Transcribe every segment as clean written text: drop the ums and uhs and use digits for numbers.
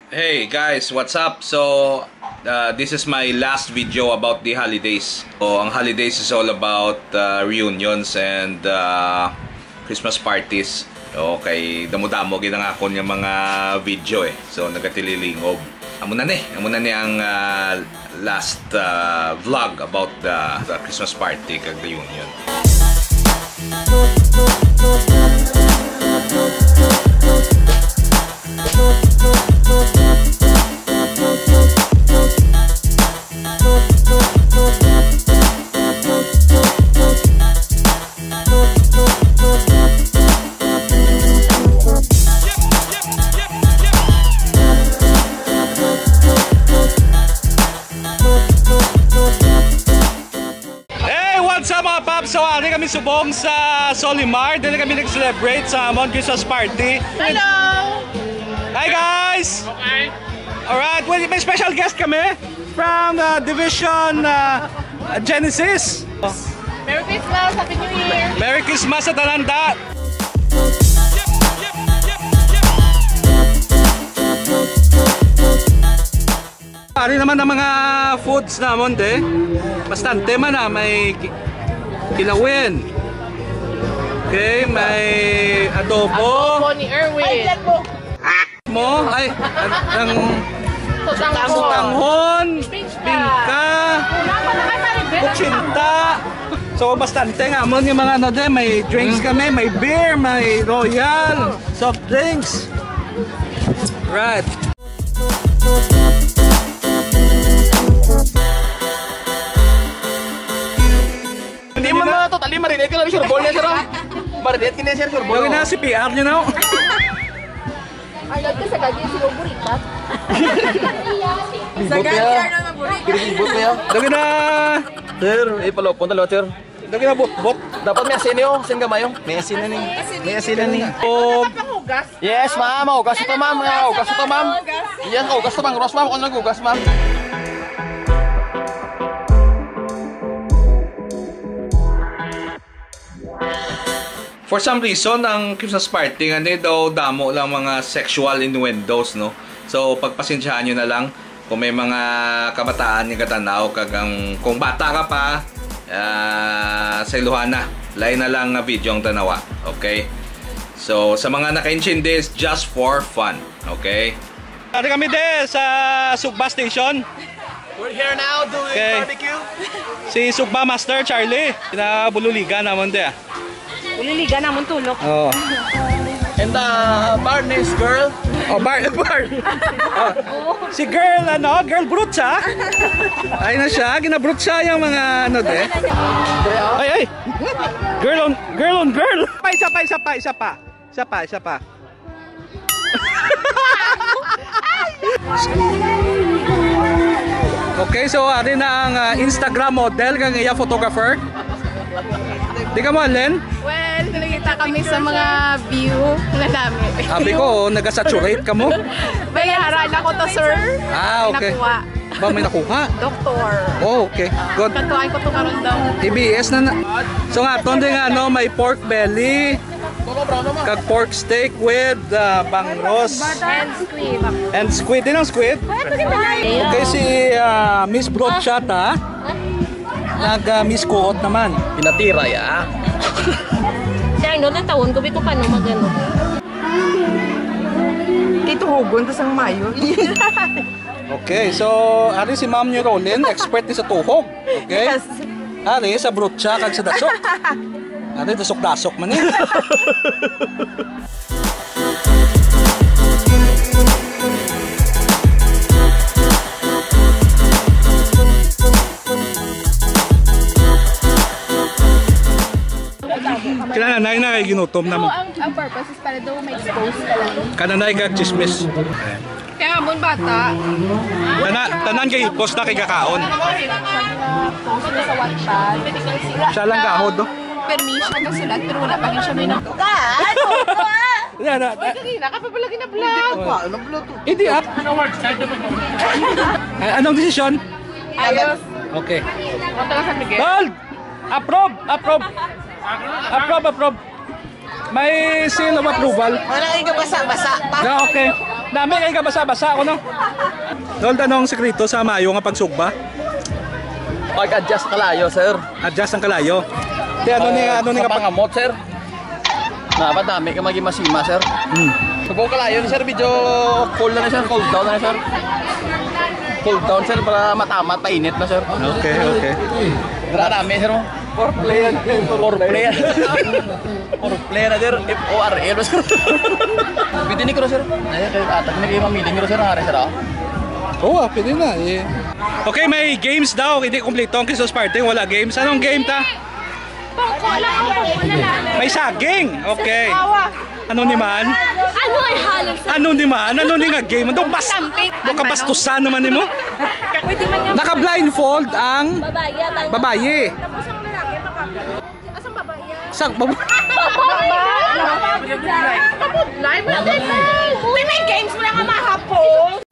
Hey guys, what's up? So, this is my last video about the holidays. So, ang holidays is all about reunions and Christmas parties. So, kay damo-damo ginangakon yung mga video eh. So, nagatililingog. Amo na ni ang last vlog about the Christmas party kag reunion. So, ari kami subong sa Solimar. Dili kami nag-celebrate sa Amon Christmas Party. Hello! Hi guys! Okay. Alright, well, may special guest kami from Division Genesis. Merry Christmas! Happy New Year! Merry Christmas sa Tananda! Ari naman ang mga foods namon de. Bastante man na may kilawin. Okay, may adobo. Adobo ni Erwin. Mo ay ang tanghon, bingka, kutsinta. So bastante nga mo yung mga ano de, may drinks kami, may beer, may royal, soft drinks. Right. Hindi mo na totally marinate ka lang sure ball niya sir. Marinate ka niya sir sure ball. Gawin na si PR nyo na. Ayun ka sa gagi si Burita. Sa gagi na Burita. Bibot mo yan. Gawin na. Sir, ipalopon talo sir. Gawin na bot. Dapat may asin niyo, asin gamayong. May asin na ni. May asin na ni. Yes ma'am, ugas ito ma'am. Ugas ito ma'am. Yes, ugas ito ma'am. Ugas ma'am, kung nag-ugas ma'am. For some reason, ang Christmas party nga daw damo lang mga sexual innuendos, no? So, pagpasensyahan nyo na lang kung may mga kabataan yung katanaw, kung bata ka pa, sa iluhana, lain na lang na video ang tanawa, okay? So, sa mga naka-intindi, it's just for fun, okay? Tari kami sa Sugba Station. We're here now doing barbecue. Si Sugba Master Charlie, pinabululiga naman Uliliga naman tulok. Oh. And the Barney's girl. Oh, bar. Oh. Si girl, girl brute siya. Ay na siya, ginabrute siya yung mga de. Ay. Girl on girl. Isa pa. Okay, so ari na ang Instagram model kang iya photographer. Di ka mo, Len? Well, nakikita kami sa mga view na namin. Sabi ko, nag-saturate ka mo? Bayaran ako to, sir. Ah, okay. Nakuha. Ba, may nakuha? Doktor. Oh, okay. Good. Katuwain ko to karon daw. TBS na. So nga, tondi nga, may pork belly, kag pork steak with bangros. And squid. And squid. Din ang squid? Okay, si Miss Brochata. Nag-miss kuot naman. Pinatira ya. Siya, no, natawon ko bito paano magano. Ito hugon, tas ang mayo. Okay, so ari si Ma'am ni Rolin, expert ni sa tuhog. Okay? Yes. Ari sa brutsa kag sa dasok. Ari dasok-dasok man eh. Kananay na kay ginutom naman. Ang purpose is para daw may expose ka lang. Kananay kag chismis. Kaya amon bata. Tanan kay post na kay kakaon. Post na sa Wattpad. Siya lang kahod do. Permission na sila pero wala pa rin siya may nagtuka. Kanina ka pa pala gina-vlog. Hindi ah. Anong desisyon? Ayos. Okay. Punta ka sa Miguel. Hold! Approve! Approve! May seal of approval. Wala kayo basa-basa pa. Yeah, okay. Dami kayo ka basa-basa ako, no? Dol, anong sekreto sa mayo nga pagsugba? Pag-adjust kalayo, sir. Adjust ang kalayo. Di, ano ni sa pangamot, sir. Dami ka maging masima, sir. Pag kalayo ni sir, medyo cool na sir. Cool down na sir. Cool down, sir, para matamat, painit na, sir. Okay. Dami, sir. For player. For player na, sir. F-O-R-L, sir. Pwede ni ko, sir. Ay, atak na kayo mamili ni sir. Nangyari, sir, Oo, pwede na. Okay, may games daw. Hindi kumpleto ang Christmas party. Wala games. Anong game ta? May saging. Okay. Ano naman? Ano ay halos? Ano naman? Ano nga game? Ano kabastusan naman ni mo? Naka-blindfold ang babae. Tapos ang lalaki makapit. Asang babae yan? Sang babae? May games mo lang ang mahapon.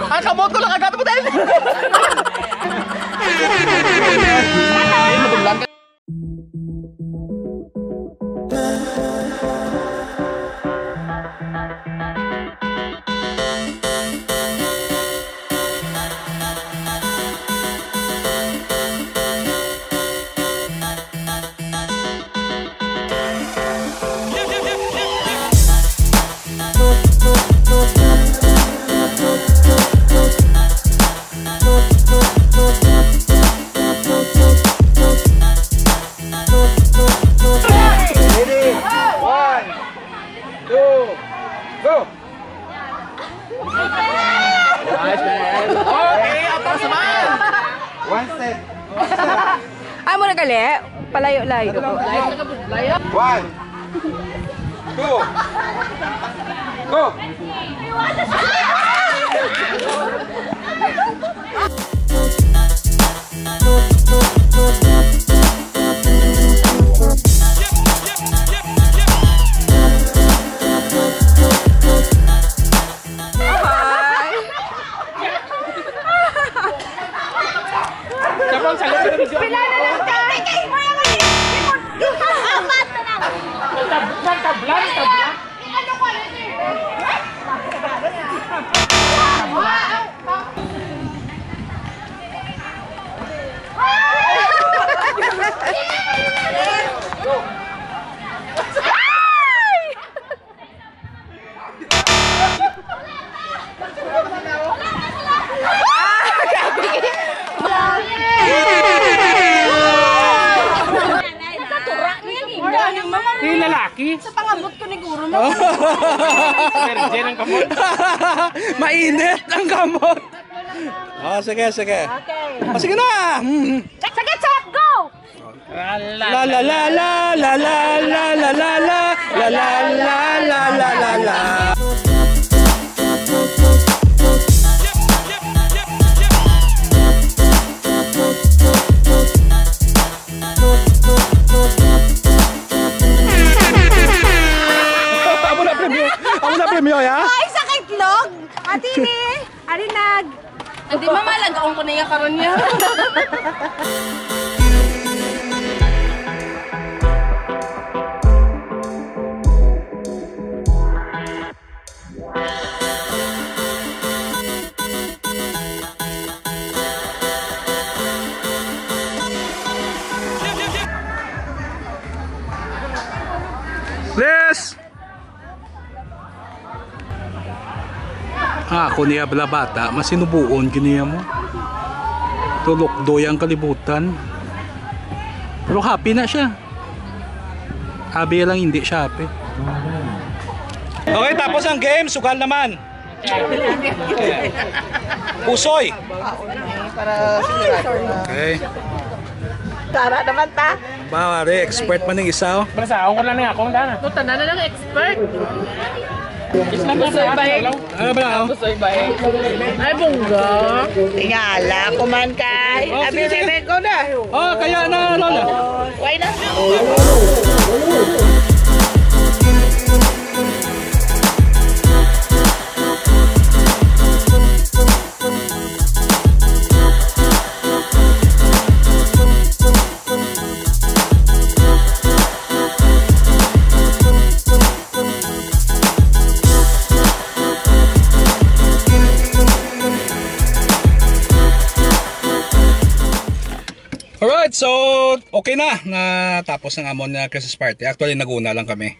Ang kamot ko lang agad mo tayo. Ay mo na gali. Palayo-layo. 1, 2, go! Sa pangabot ko ni Guro mo. Virgin ang kamot. Mainit ang kamot. Oh, sige. Okay. Oh, sige na. Sige, check, go! La la la la la la la la la la la la la la la. Premio ya? Ay, sa kitlog! Atini! Arinag! Hindi mamalagaon ko na yung karon niya. Please! Ako niya bala bata, masinubuon kiniya mo. Tulok doyang kalibutan. Pero happy na siya. Happy lang hindi siya happy. Okay, tapos ang game, sugal naman. Pusoy. Para sigurado. Okay. Tara naman ta. Mare, expert man ng isa, oh. Basta ako lang ako dana. Ito, tanan na lang expert. Pusoy bahay. Ano ba na, oh? Pusoy bahay. Ay, bungga. Tingala, kuman kay. Oh, Abi sige, bebe ko na. Oh, kaya na, Lola. Why na? Alright, so okay na. Natapos ng amon na Christmas party. Actually, naguna lang kami.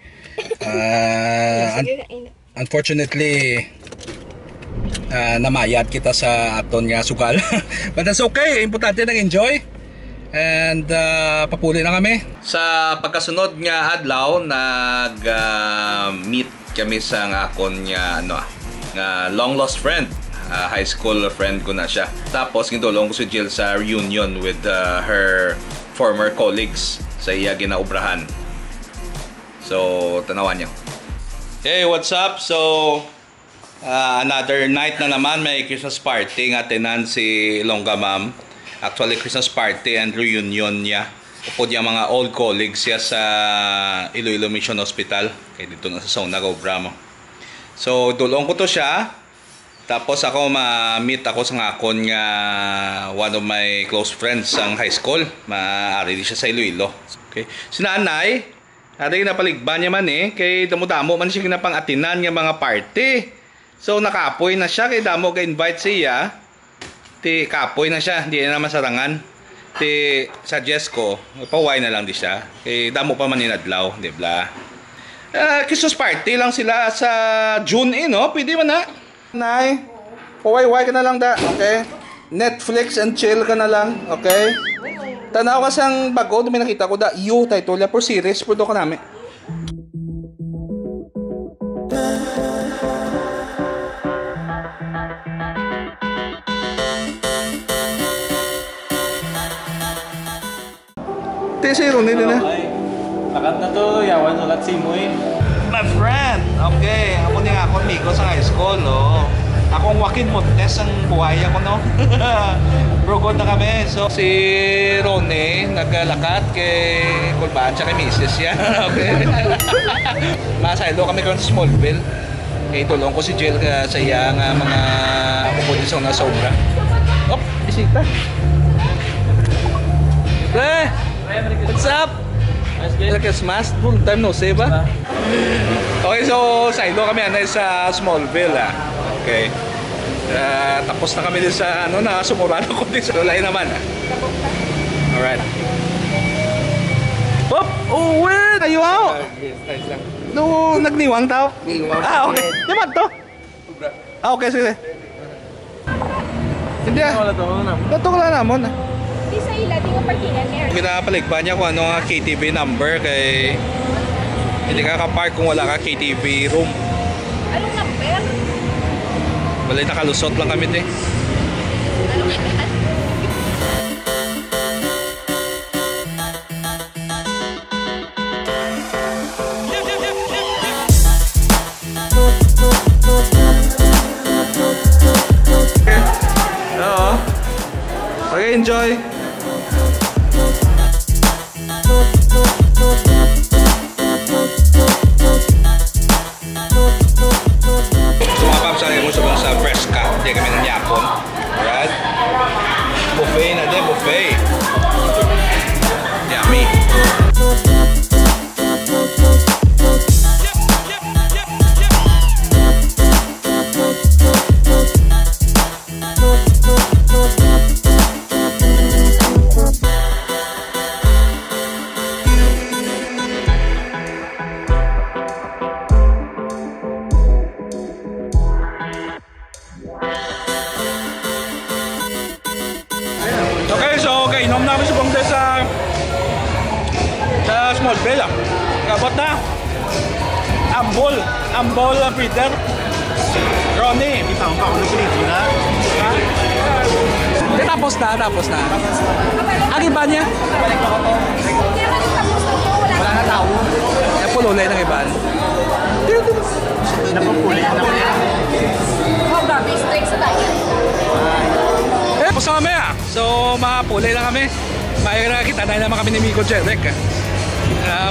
Unfortunately, namayad kita sa aton nga sugal. But that's okay. Importante nang enjoy. And papuli na kami. Sa pagkasunod nga adlaw, nag-meet kami sa akon nga long lost friend. High school friend ko na siya. Tapos gindulong ko si Jill sa reunion with her former colleagues sa iya ginaubrahan. So, tanawan niyo. Hey, what's up? So, another night na naman, may Christmas party nga tenan si Ilonggo ma'am. Actually, Christmas party and reunion niya. Upod yung mga old colleagues siya sa Iloilo Mission Hospital. Kaya dito na sa Sauna Gobra mo. So, dulong ko to siya. Tapos ako ma-meet ako sa ngakon nga one of my close friends ang high school. Maaari di siya sa Iloilo. Okay. Si nanay, ari napaligban niya man kay damo-damo man siya ginapang atinan nga mga party. So nakapoy na siya kay damo ga invite siya. Ti kapoy na siya, hindi na naman sarangan. Ti suggest ko, paway na lang di siya. Kay damo pa man inadlaw, di bla. Christmas party lang sila sa June no? Pwede man na. Nay, paway-way ka na lang da, okay? Netflix and chill ka na lang, okay? Tanaw ka sang bago, may nakita ko da, you, title ya, for series, puro ka namin. Tesero nila na. Lakat na to, yawan ulat si Moy. My friend, okay, ako ni ako amigo sa high school, no. Akong Joaquin Montes ang buhay ako, no. Brogod na kami. So si Ronnie naglakat kay Kulbaan siya kay Mrs. yan. Okay. Masaylo kami karon sa Smallville. Kay tulong ko si Jill sa iya nga mga kompodisyon na sobra. Oh, bisita. Pre, what's up? Merry Christmas. Full time no see ba? Okay, so saylo kami sa Smallville Okay. Tapos na kami din sa sumurado ko din sa Lulay naman. Alright. Hop! Oh, wait! Are you out? No, nagniwang tao? Okay. Yaman to? Okay, sige. Hindi Ito ko lang naman Di sa ila, di ko parkingan meron. Pinapaligpan niya kung ano nga KTV number kay hindi ka kapark kung wala ka KTV room. Anong number? Wala nakalusot lang kami din. Anong number? Oo. Okay, enjoy. Sumapap sa Fresca. Hindi kami ng Yapon. Alright? Buffet na din, buffet. Yummy. Inom namin sa bangsa sa Smallville. Kabot na. Ambol Peter. Ronnie. Itang pa ako na pinito na. Ha? Eh, tapos na. Ang iba niya? Wala na tao. Yan po lulay ng iban. Napapuli. Oh, grabe, steak sa tayo. Eh, tapos na kami ah. So, mapulay na kami. Makikita na naman kami ni Miko Jedek.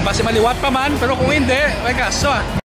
Basta maliwat pa man, pero kung hindi, may kaso ah.